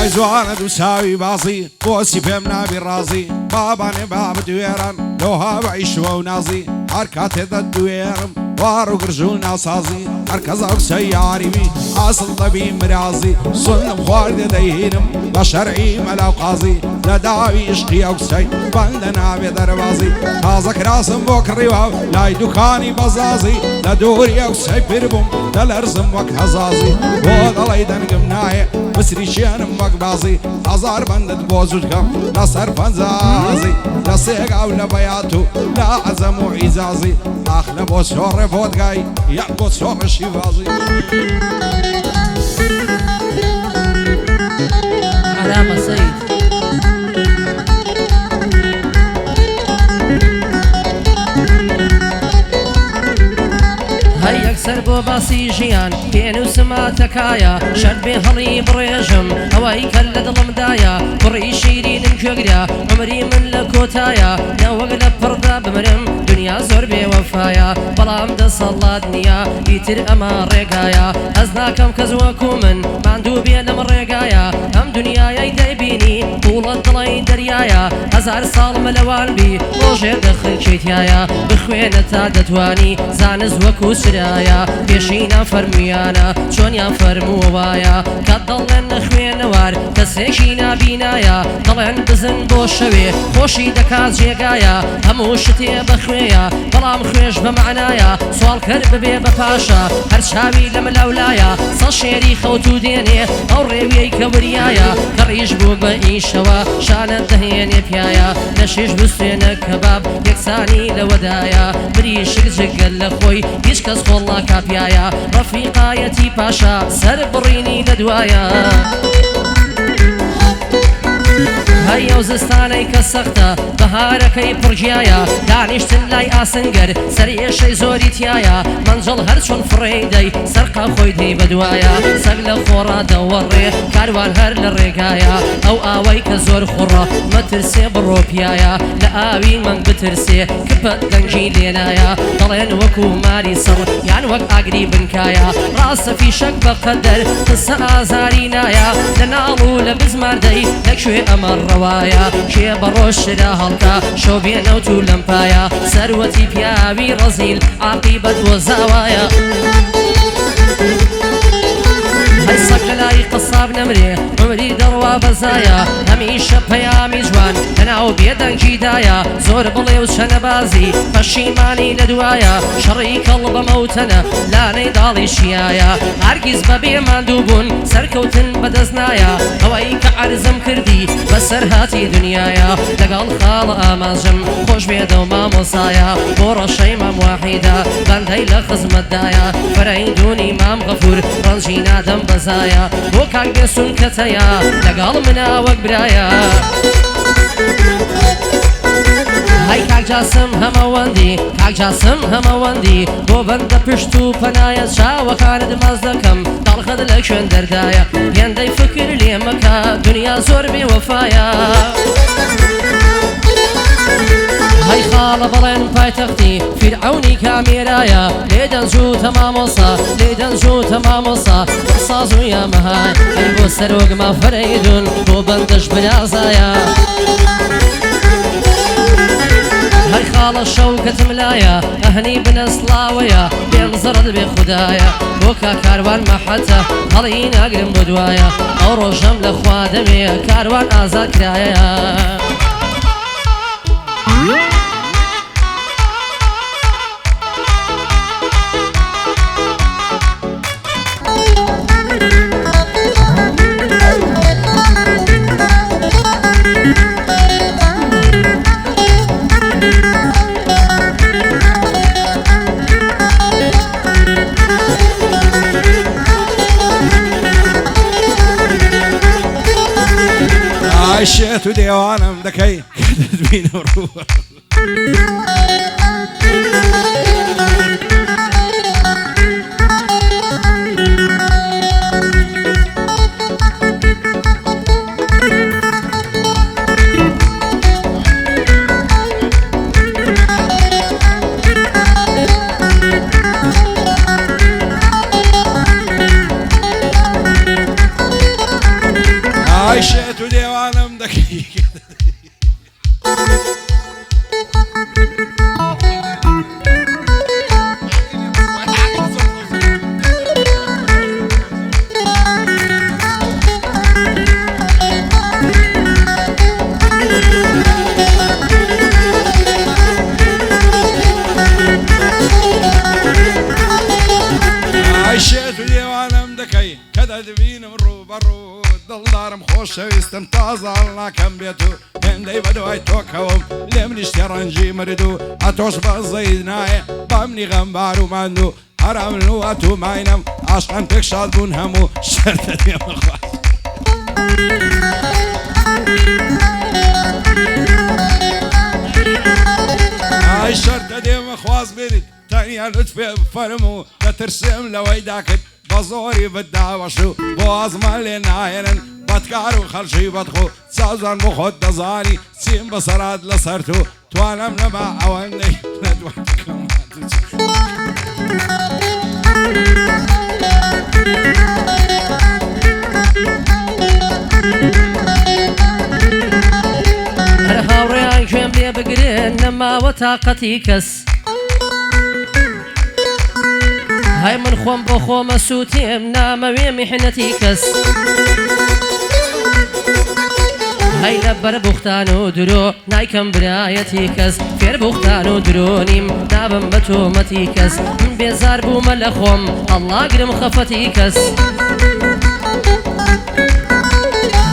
های زوانە دووساوی باسی بۆسی پێم نابی ڕازی بابانێ بابە دوێران لەوها بەعیشوە و نازی هەر کاتێدە دوێرم وار و گرژ و ناسازی هەرکەس ئەوسە یاریمی ئاسڵ دەبی مرازی سنم خواردێ دەیهینم بە شەرعی مەلاو قازی لە داوی عشقی ئەوسەی بەندە نابێ دەرەبازی تازە کراسم بۆ کڕیوە لای دوکانی بەزازی لە دووری ئەوسەی پیر بووم دەلەرزم وەک هەزازی بۆ دەڵی دەنگم نایە بسری شێنم وەک بازی هەزار بەندت بۆ زودکەم لەسەر پەنجازی لە سێگاو لە بەیات و لە عەزەم و عیزازی ئاخ لە بۆ سۆڕێ بۆدگای یان بۆ سۆڕە شیوازی علامە سەید سەر بۆ باسی ژیان پێنووسما تەکایە شەر بێ هەڵی بڕێژم ئەوەی کە لە دڵمدایە کوڕی شیرینم کوێگرا عمری من لە کۆتایە نەوەک لە پڕدا بمرم دنیا زۆر بێوەفایە بەڵام دەسەڵات نییە ئیتر ئەمە ڕێگایە ئەس ناکەم کەس وەکو من ماندوو بێ لەم ڕێگایە ئەم دنیایەی دەیبینی پوڵەت دڵی دەریایە هەزار ساڵ مەلەوان بی ڕۆژێ دەخەلکیتایە بخوێنە تا دەتوانی زانست وەکو سرایە پێشینە فەرمویانە چۆنیان فەرمووەوایە کە دەڵێن نەخوێنەوار کەسێکی نابینایە دەڵێن بزن بۆ شەوێ خۆشی دەکات جێگایە هەموو شتێ بەخوێیە بەڵام خوێش بە معنایە سوال کرد ببێ بە پاشە هەر چاوی لە مەلاولایە سەڵ شێری خەوت و دێنێ ئەو ڕێویەی کە وریایە کە ڕیش بوو بە ئیشەوە شانە دەهێنێ پیایە لە شێش بستێنە کەباب یەکسانی لەوەدایە بری شک جگەل لە خۆی هیچ کەس خۆڵا کاپیایە ڕەفیقایەتی پاشا سەر بڕینی لە دوایە هەیە و زستانەی کە سەختە بەهارەکەی پڕگیایە دانیشتن لای ئاسنگەر سەر ئێشەی زۆری تایە مەنجەڵ هەر چۆن فڕێدەی سەرقا خۆی دەی بەدوایە سەگ لە خۆڕا دەوەڕێ کاروان هەر لە ڕێگایە ئەو ئاوەی کە زۆر خوڕە مەترسێ بڕۆ پیایە لە ئاوی مەنگ بترسێ کپە گەنجی لێنایە دەڵێن وەکو ماری سەڕ یان وەک ئاگری بنکایە ڕاستە فیشەک بە قەدەر قسە ئازاری نایە لە ناڵ و لە بزماردەی لەکوێ ئەمە ڕەوایە کێ بەڕۆژ شرا هەڵکە شۆ بێنەوت و لەمپایە سەروەتی پیاوی ڕەزیل عاقیبەت وەزاوایە هەر سەگ لە لای قەساب نەمرێ عمری دەڕوا بەزایە هەمیشە پەیامی جوان لەناو بێدەنگیدایە زۆر بڵێ و چەنەبازی پەشیمانی لە دوایە شەڕی کەڵ بەمەوتەنە لانەی داڵی شیایە هەرگیز بەبێ ماندوو بوون سەرکەوتن بەدەست نایە ئەوەی کە عەرزم کردی بەسەر هاتی دنیایە لەگەڵ خاڵە ئاماژم خۆش بێدە و مامۆسایە بۆ ڕەشەی مام واحیدە بەندەی لە خزمەتدایە فەرەیدوونی مام غەفور ڕەنجی نادەم بەزایە بۆ کاک بێسون کەتەیە لەگەڵ منە وەک برایە هەی کاک جاسم هەمەوەندی کاک جاسم هەمەوەندی بۆ بەندە پشت و پەنایە چاوەکانت ماز دەکەم داڵخەت لە کوێن دەردایە هێندەی فکر لێ مەکە دنیا زۆر بێوەفایە هەی خاڵە بەڵێن پایتەختی فیرعەونی کامێرایە لێدەنجوتە مامۆسا لێدەنجوتە مامۆسا ساز و یامەهای ئەی بۆ سەرۆگمە فەرەیدون بۆ بەندەش برازایە هەر خاڵە شەوکەتم لایە ئەهنی بنەسڵاوەیە بێڵزەڕت بێ خودایە بۆ کاروان مەحەتە هەڵی ناگرم بۆ دوایە ئەو ڕۆژەم لە خوا دەمێ کاروان ئازاد کرایە عشت و دیوانم دەکەی دەبینە ڕووە عيشت وديوانم دكي عيشت وديوانم دكي كذا دبين من روبرو دلدارم خوش استمتاز الله كم بيتو هم دي بدوي توكهم لمن اشترنجي مردو اتوش بزيدناي بامني غنبارو ماندو حرام نواتو ماينم عشقم تكشاد بون همو شرطتي مخواس هاي شرطتي مخواس بيرد تانية لطفي بفرمو تترسم لويداكت بزوري بالدعوشو بواز مالي نايرن بتكارو خلشي بدخو سازان بخود دزاني سيم بسراد لسرتو توانم نبا عواني ندواتكم هاوريان كم بي بقرين نما وطاقتي كس هاي من خوم بخو مسوتي مناموي محنتي كس هاي لبر بختانو درو نايكم برايتي كس فير بختانو درو نيم نابم بتومتي كس من بيزار بو ملخوم الله قرم خفتي كس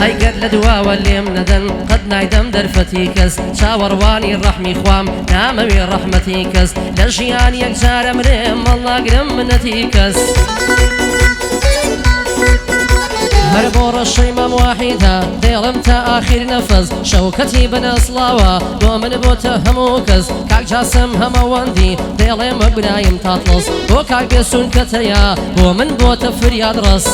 هاي قد لدوا واللي مندن قد نايدم درفتي كس شاورواني الرحمي خوام ناموي رحمتي كس لجيان يكجار مريم الله قرم منتي كس هربور الشيمة واحدة ديرم تا آخر نفس شوكتي بنا صلاوة دومن بوتا هموكس كاك جاسم هما واندي ديلم برايم تاطلس بو كاك بيسون كتريا دومن بوتا فرياد رس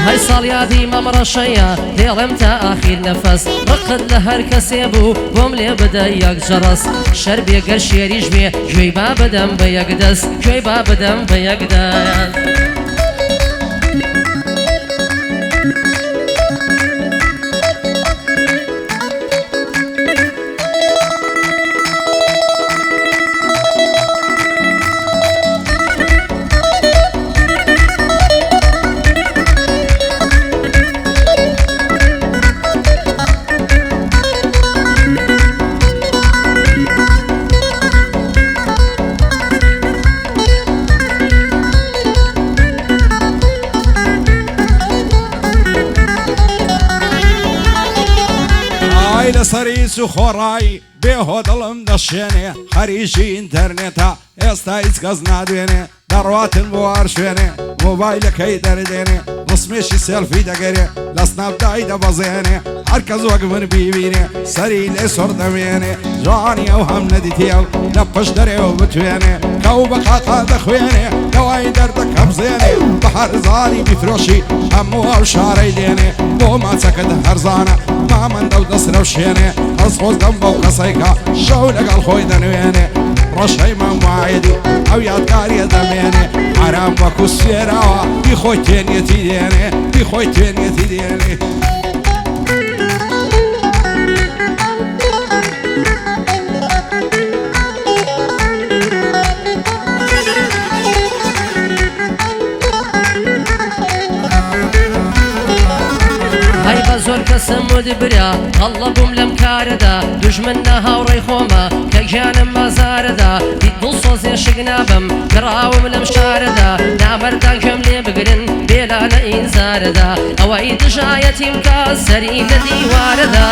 هاي صال يا ذي ممرشية ديرم تا آخر نفس رقد لهر كسيبو بوملي بدا يكجرس شربي قرشي ريجبي جوي بابدم بيقدس جوي بابدم بيقدس سريس وخوراي بيهو ظلم دشيني خريجي انترنتا استايز قزنا دويني دروات بوار شويني موبايلك هيدر ديني نصميشي سيلفي دقري لسناب دايدا بزيني هركز وقف من بيبيني سري ليسور دميني جواني اوهم نديتيو لبش دري وبتويني كوبك عطا دخويني دواي دردك هبزيني بحر زاني بفروشي همو او شاري ديني بو ما سكت هرزانا ما من دو دسر وشيني اصفوز دنبو قصيكا شولك الخوي دنويني رشي من واعدي او يادكاري دميني حرام وكو سيراوا بخوي تيني تيديني بخوي تيني تيديني زۆر کەسم مدبرا هەڵەبووم لەم کارەدا دوژمنە هاوڕێی خۆمە کە گیانم مازارەدا دیت دڵ سۆزێ شک نابم گەڕاوم لەم شارەدا نامەردان گوێم لێ بگرن بێلا لە ئینزارەدا ئەوەی دژایەتیم کا سەری لە دیوارەدا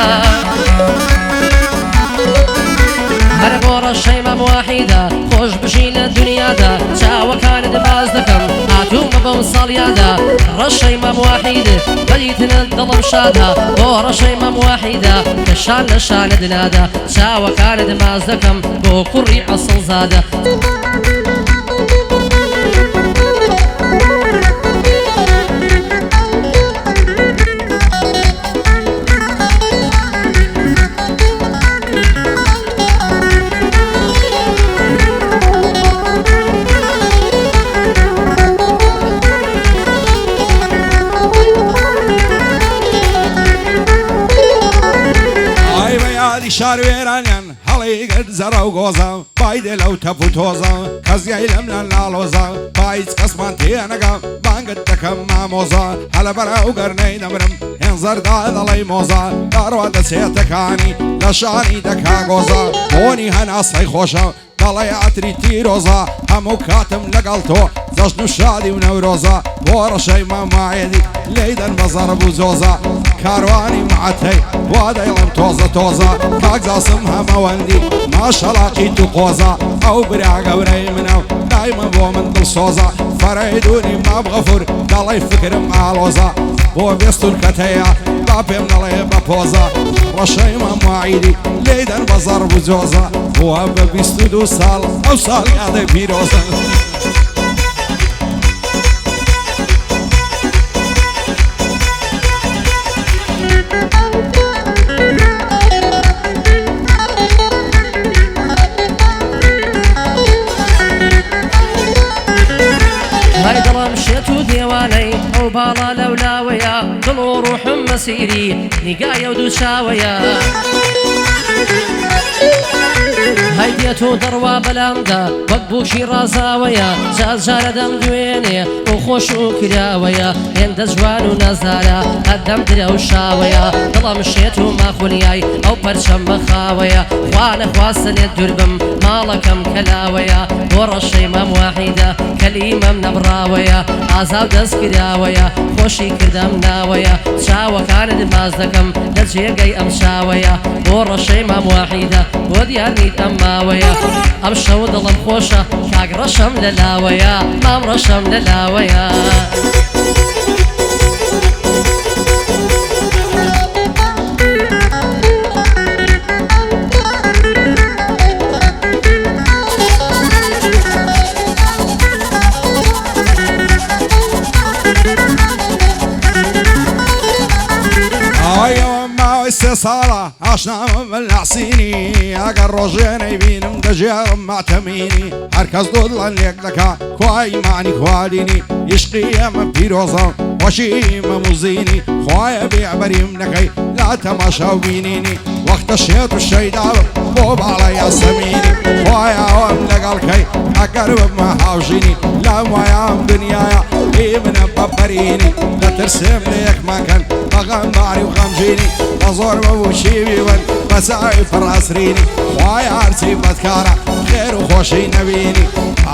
هەر بۆ ڕەشەی مەم واحیدە خۆش بژی لە دنیادا چاوەکانت باز دەکەم هاتوومە بەم ساڵیادا ڕەشەی مەم واحیدە بەریتنە دڵم شادە بۆ ڕەشەی مەم واحیدە کە شان لە شانە دنادا چاوەکانت باز دەکەم بۆ کوڕی ئەسڵ زادە شاروێرانیان هەڵی گرت زەڕە و گۆزە پایدێ لەو تەپ و تۆزە کەزیای لەم لە ناڵۆزە پایچ کەسمان تێنەگە بانگت دەکەم مامۆزە هەلە بەرە و گەرنەی دەمرم هێن زەردا دەڵی مۆزە داڕوا دەچێتەکانی لە شانی دەکا گۆزە بۆنی هەناسەی خۆشە دەڵێ ئاتری تیرۆزە هەموو کاتم لەگەڵ تۆ جەژن و شادی و نەورۆزە بۆ ڕەشەی مامایەدی لێدەن بە زەڕب و زۆزە کاروانی معەتەی وا دەیڵم تۆزە تۆزە کاکزاسم هەمەوەندی ماشەڵاقی تو قۆزە ئەو برا گەورەی منە و دایمە بۆ من دڵسۆزە فەرەیدونی مابغەفور دەڵێ فکرم ئالۆزە بۆ بێستون کەتەیە با پێم دەڵێ بە پۆزە ڕەشەی مامایدی لێدەن بە زەڕب و جۆزە بۆ بە 22 ساڵ ئەو ساڵ یادەی پیرۆزە هاي دڵم شێت و دێوانەی ئەو باڵا لەولاوەیە دڵ و ڕوحم مەسیری نیگایە و دوو چاوەیە هاي دێت و دەڕوا بەلامدا وەک بوشی ڕازاوەیە جارە دەم دوێنێ بۆ خۆش و کراوەیە هێندە جوان و نەزارە هەردەم درە و شاوەیە دڵم شێت و ماخونیای ئەو پەرچەم بەخاوەیە خوا نەخواستنێت دووربم ماڵەکەم کەلاوەیە بۆ ڕەشەی مەم واحیدە کەلیمەم نەبراوەیە ئازاو دەست کراوەیە خۆشی کردەم ناوەیە چاوەکانت باز دەکەم لە جێگەی ئەم چاوەیە بۆ ڕەشەی مەم واحیدە بۆ دیارنیت ئەم ماوەیە ئەم شەو دڵم خۆشە کاک ڕەشەم لە لاوەیە مام ڕەشەم لە لاوەیە سێ ساڵە ئاشنامە من ناسینی ئەگەر ڕۆژێنەی بینم دەژێڕم ماتەمینی هەرکەس دۆدڵەن لێک دەکا خوای مانی خوالینی عشقی ئەمە پیرۆزە خۆشی مەموزینی خوایە بێعبەریم نەکەی لا تەماشا و بینینی وەختە شێت و شەیداوم بۆ باڵای یاسەمینی خوایە ئەوەم لەگەڵکەی ئەگەر بمە هاوژینی لام وایە ئەم دنیایە هی منە بەبەرینی دەترسێم لە یەکمەکەن بەغەمباری و غەمژینی بەزۆر بەوشیوی من بەساوی پڕاسرینی خوای هەرچی بەدکارە خێر و خۆشی نەبینی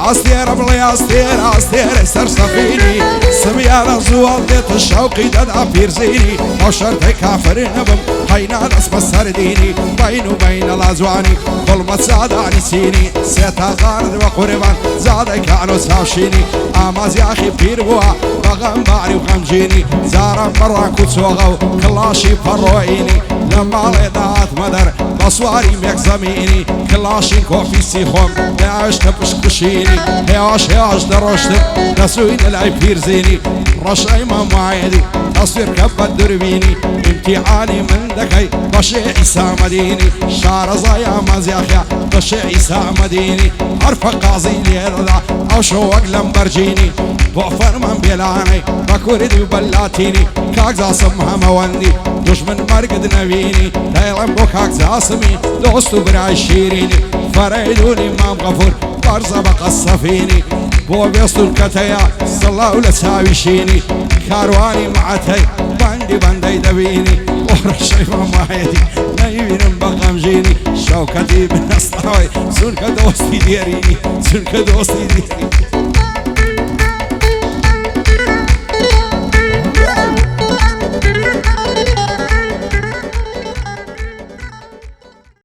ئاستێرە بڵێ ئاستێر ئاستێرە سەرسەفینی سمیانە زوڵ دێتە شەوقی دەدا پیرزینی ئەو شەرتەی کافر نەبم هەینا دەست بە سەردینی بین و بینە لازوانی گوڵمە چادانی سینی سێتاقانت بە قوربان زادەی کان و چاوشینی ئامازیاخی پیر بووە بەغەمباری و غەمژینی زارم بەڕوان کوچۆغە و کڵاشی پەڕۆینی لە ماڵێدا هاتمە دەر بە سواری مێک زەمینی کڵاشی کۆفیسی خۆم لەوشتە پشکشینی هێواش هێواش دەڕۆشتم دەسووی لەلای پیرزینی ڕەشەی مەمایەدی تەسویرکە بە دوربینی ئیمتیحانی من دەکەی بە شێعی سامەدینی شارەزای ئامازیاخیا بە شێعی سامەدینی هەرفە قازی لێدەدا ئەو شۆ وەک لەم بەرجینی بۆ فەرمان بێلانەی بە کوردی و بەلاتینی کاکزاسم هەمەوەندی دوژمن مەرگت نەبینی دەیڵم بۆ کاکزاسمی دۆست و برای شیرینی فەرەیدونی مام غەفور بەرزە بە قەسەفینی بۆ بێستون کەتەیە سڵاو لە چاویشینی کاروانی معەتەی بەندی بەندەی دەبینی بۆ ڕەشەی مەمایەتی نەیبینم بە غەمژینی شەوکەتی بنەستاوی چونکە دۆستی دێرینی چونکە دۆستی دێرینی